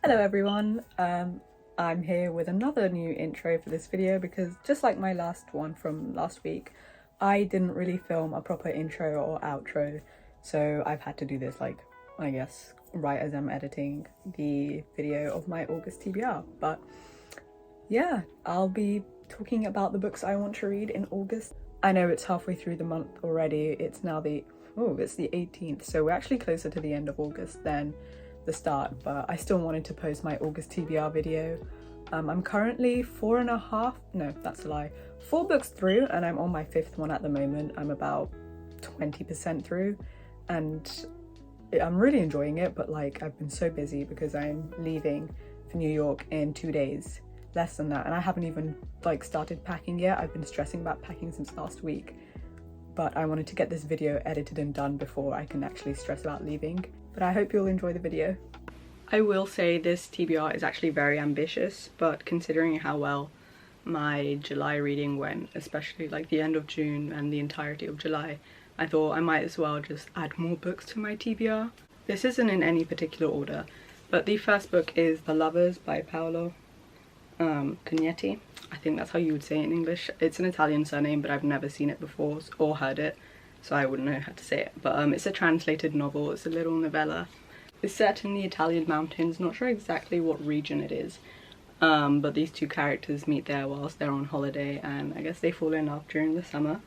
Hello everyone, I'm here with another new intro for this video because just like my last one from last week, I didn't really film a proper intro or outro, so I've had to do this I guess right as I'm editing the video of my August TBR. But yeah, I'll be talking about the books I want to read in August. I know it's halfway through the month already, it's now it's the 18th, so we're actually closer to the end of August than the start, but I still wanted to post my August TBR video. I'm currently 4 books through, and I'm on my 5th one at the moment. I'm about 20% through, and I'm really enjoying it, but I've been so busy because I'm leaving for New York in 2 days, less than that, and I haven't even started packing yet. I've been stressing about packing since last week, but I wanted to get this video edited and done before I can actually stress about leaving. But I hope you'll enjoy the video. I will say this TBR is actually very ambitious, but considering how well my July reading went, especially the end of June and the entirety of July, I thought I might as well just add more books to my TBR. This isn't in any particular order, but the first book is The Lovers by Paolo Cognetti. I think that's how you would say it in English. It's an Italian surname, but I've never seen it before or heard it, so I wouldn't know how to say it. But it's a translated novel. It's a little novella. It's set in the Italian mountains, not sure exactly what region it is, but these two characters meet there whilst they're on holiday, and I guess they fall in love during the summer.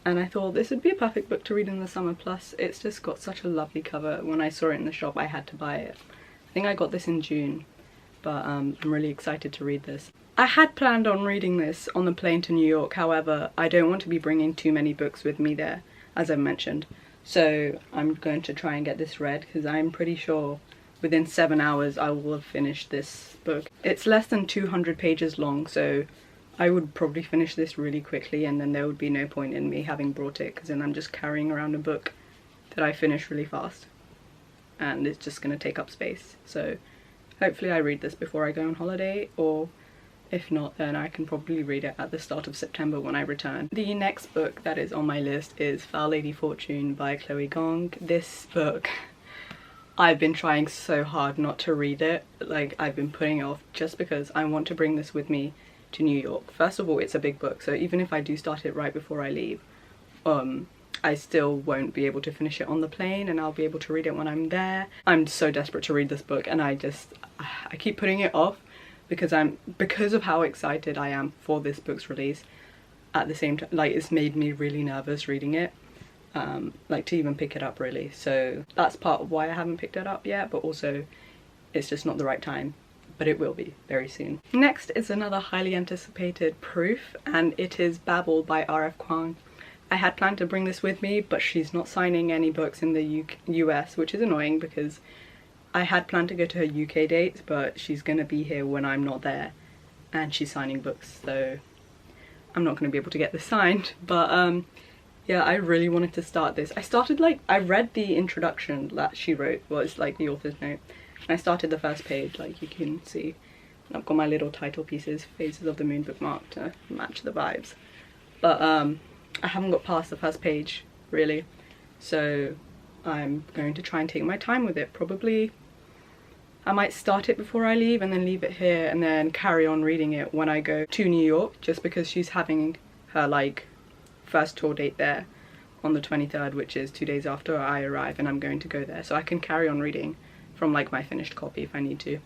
And I thought this would be a perfect book to read in the summer, plus it's just got such a lovely cover. When I saw it in the shop I had to buy it. I think I got this in June, but I'm really excited to read this. I had planned on reading this on the plane to New York, however I don't want to be bringing too many books with me there, as I've mentioned. So I'm going to try and get this read because I'm pretty sure within 7 hours I will have finished this book. It's less than 200 pages long, so I would probably finish this really quickly, and then there would be no point in me having brought it, because then I'm just carrying around a book that I finish really fast and it's just going to take up space. So hopefully I read this before I go on holiday, or if not, then I can probably read it at the start of September when I return. The next book that is on my list is Foul Lady Fortune by Chloe Gong. This book, I've been trying so hard not to read it. I've been putting it off just because I want to bring this with me to New York. First of all, it's a big book, so even if I do start it right before I leave, I still won't be able to finish it on the plane, and I'll be able to read it when I'm there. I'm so desperate to read this book, and I keep putting it off because of how excited I am for this book's release. At the same time, it's made me really nervous reading it, to even pick it up really. So that's part of why I haven't picked it up yet, but also it's just not the right time, but it will be very soon. Next is another highly anticipated proof, and it is Babel by R.F. Kuang. I had planned to bring this with me, but she's not signing any books in the US, which is annoying because I had planned to go to her UK dates, but she's gonna be here when I'm not there, and she's signing books, so I'm not gonna be able to get this signed. But yeah, I really wanted to start this. I read the introduction that she wrote, well, it's the author's note, and I started the first page, you can see. And I've got my little title pieces, Phases of the Moon bookmark, to match the vibes. But I haven't got past the first page, really, so I'm going to try and take my time with it. Probably I might start it before I leave and then leave it here and then carry on reading it when I go to New York, just because she's having her first tour date there on the 23rd, which is 2 days after I arrive, and I'm going to go there, so I can carry on reading from my finished copy if I need to.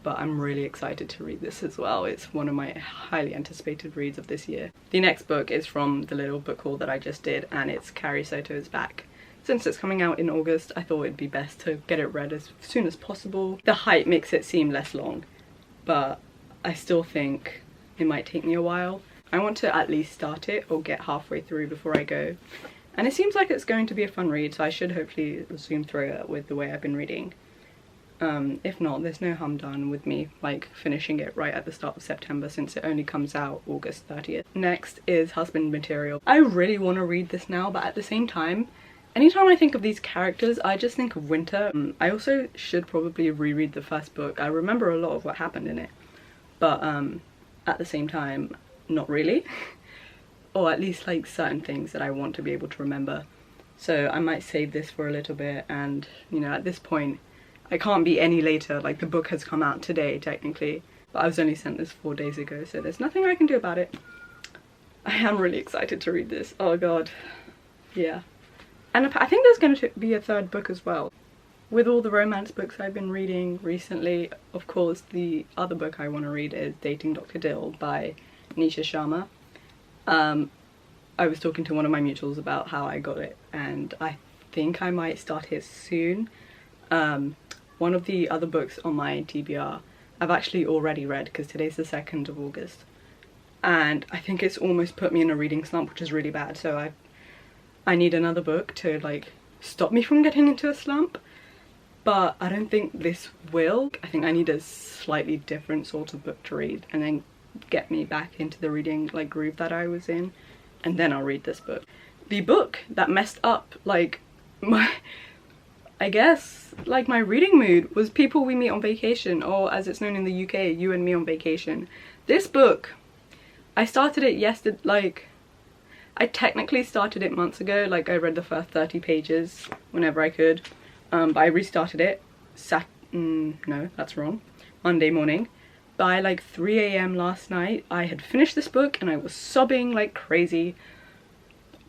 But I'm really excited to read this as well. It's one of my highly anticipated reads of this year. The next book is from the little book haul that I just did, and it's Carrie Soto's Back. Since it's coming out in August, I thought it'd be best to get it read as soon as possible. The hype makes it seem less long, but I still think it might take me a while. I want to at least start it or get halfway through before I go. And it seems like it's going to be a fun read, so I should hopefully zoom through it with the way I've been reading. If not, there's no harm done with me finishing it right at the start of September, since it only comes out August 30th. Next is Husband Material. I really want to read this now, but at the same time, anytime I think of these characters, I just think of winter. I also should probably reread the first book. I remember a lot of what happened in it, but at the same time, not really. Or at least certain things that I want to be able to remember. So I might save this for a little bit, and at this point I can't be any later. Like, the book has come out today technically, but I was only sent this 4 days ago, so there's nothing I can do about it. I am really excited to read this. Oh god, yeah. And I think there's going to be a third book as well. With all the romance books I've been reading recently, of course, the other book I want to read is Dating Dr. Dill by Nisha Sharma. I was talking to one of my mutuals about how I got it, and I think I might start it soon. One of the other books on my TBR I've actually already read, because today's the 2nd of August, and I think it's almost put me in a reading slump, which is really bad. So I need another book to like stop me from getting into a slump, but I don't think this will. I think I need a slightly different sort of book to read and then get me back into the reading like groove that I was in, and then I'll read this book. The book that messed up like I guess like my reading mood was People We Meet on Vacation, or as it's known in the UK, You and Me on Vacation. This book, I started it yesterday. Like, I technically started it months ago. Like, I read the first 30 pages whenever I could, but I restarted it no, that's wrong, Monday morning. By like 3 AM last night I had finished this book and I was sobbing like crazy.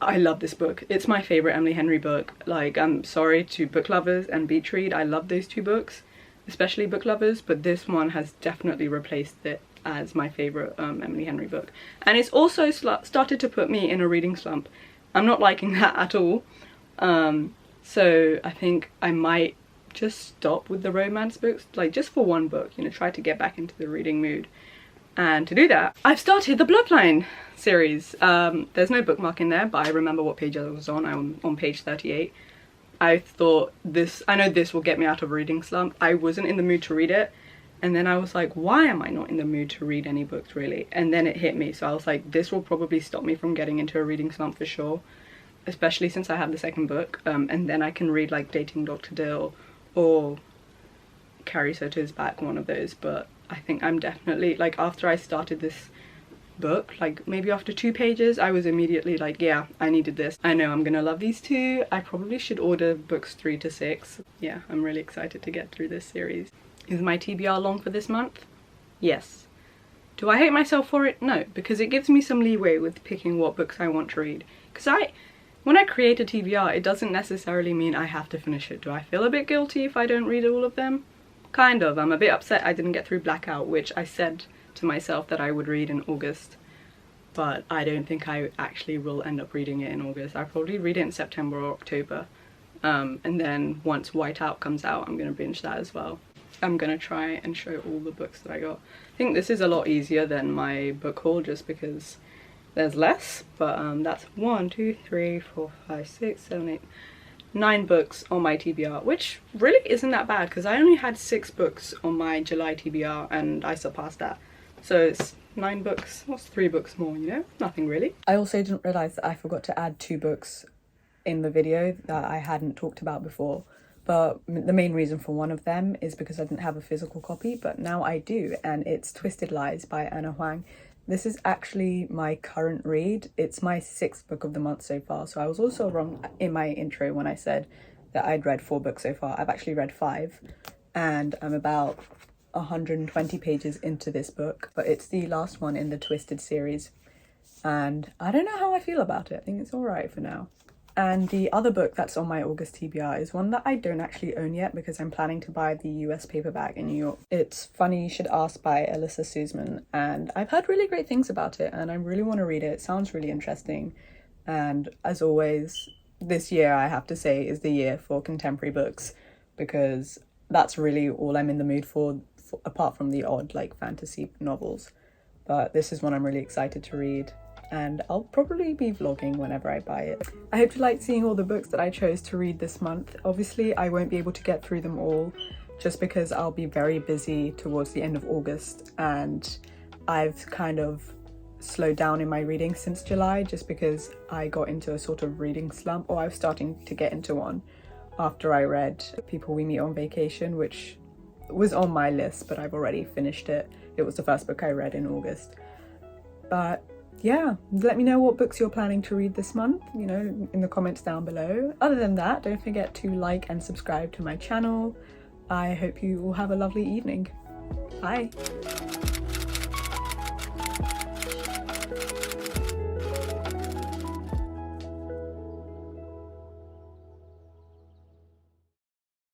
I love this book. It's my favourite Emily Henry book. Like, I'm sorry to book lovers and beach read, I love those two books, especially book lovers, but this one has definitely replaced it as my favourite Emily Henry book. And it's also started to put me in a reading slump. I'm not liking that at all. So I think I might just stop with the romance books, like just for one book, you know, try to get back into the reading mood. And to do that, I've started the Bloodline series. There's no bookmark in there, but I remember what page I was on. I'm on page 38. I thought I know this will get me out of a reading slump. I wasn't in the mood to read it. And then I was like, why am I not in the mood to read any books really? And then it hit me. So I was like, this will probably stop me from getting into a reading slump for sure. Especially since I have the second book. And then I can read like Dating Dr. Dill or Carrie Soto's Back, one of those. But I think I'm definitely, like, after I started this book, like maybe after 2 pages, I was immediately like, yeah, I needed this. I know I'm gonna love these two. I probably should order books 3 to 6. Yeah, I'm really excited to get through this series. Is my TBR long for this month? Yes. Do I hate myself for it? No, because it gives me some leeway with picking what books I want to read. Because when I create a TBR, it doesn't necessarily mean I have to finish it. Do I feel a bit guilty if I don't read all of them? Kind of. I'm a bit upset I didn't get through Blackout, which I said to myself that I would read in August. But I don't think I actually will end up reading it in August. I'll probably read it in September or October. And then once Whiteout comes out, I'm going to binge that as well. I'm going to try and show all the books that I got. I think this is a lot easier than my book haul just because there's less. But that's 1, 2, 3, 4, 5, 6, 7, 8, 9 books on my TBR, which really isn't that bad because I only had 6 books on my July TBR and I surpassed that. So it's 9 books. What's 3 books more, you know? Nothing really. I also didn't realise that I forgot to add 2 books in the video that I hadn't talked about before. But the main reason for one of them is because I didn't have a physical copy, but now I do, and it's Twisted Lies by Anna Huang. This is actually my current read. It's my 6th book of the month so far, so I was also wrong in my intro when I said that I'd read 4 books so far. I've actually read 5, and I'm about 120 pages into this book, but it's the last one in the Twisted series, and I don't know how I feel about it. I think it's alright for now. And the other book that's on my August TBR is one that I don't actually own yet because I'm planning to buy the US paperback in New York. It's Funny You Should Ask by Alyssa Suzman, and I've heard really great things about it and I really want to read it. It sounds really interesting. And as always, this year I have to say is the year for contemporary books because that's really all I'm in the mood for apart from the odd like fantasy novels. But this is one I'm really excited to read. And I'll probably be vlogging whenever I buy it. I hope you liked seeing all the books that I chose to read this month. Obviously, I won't be able to get through them all just because I'll be very busy towards the end of August and I've kind of slowed down in my reading since July just because I got into a sort of reading slump, or I was starting to get into one after I read People We Meet on Vacation, which was on my list, but I've already finished it. It was the first book I read in August. But yeah, let me know what books you're planning to read this month, you know, in the comments down below. Other than that, don't forget to like and subscribe to my channel. I hope you all have a lovely evening. Bye.